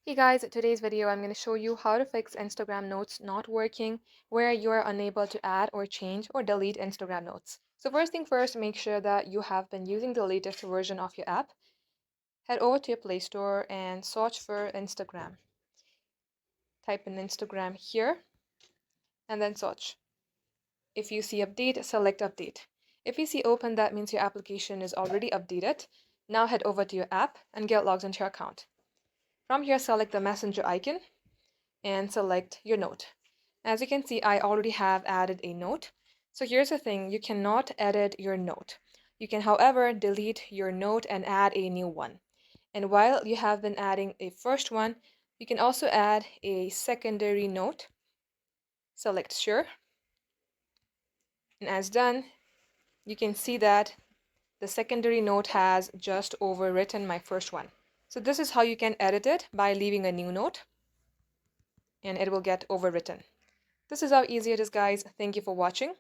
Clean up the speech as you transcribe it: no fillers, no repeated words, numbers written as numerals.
Hey guys, today's video I'm going to show you how to fix Instagram notes not working where you are unable to add or change or delete Instagram notes. So first thing first, make sure that you have been using the latest version of your app. Head over to your Play Store and search for Instagram. Type in Instagram here and then search. If you see update, select update. If you see open, that means your application is already updated. Now head over to your app and get logged into your account. From here, select the messenger icon and select your note. As you can see, I already have added a note. So here's the thing, you cannot edit your note. You can, however, delete your note and add a new one. And while you have been adding a first one, you can also add a secondary note. Select sure. And as done, you can see that the secondary note has just overwritten my first one. So this is how you can edit it by leaving a new note and it will get overwritten. This is how easy it is, guys. Thank you for watching.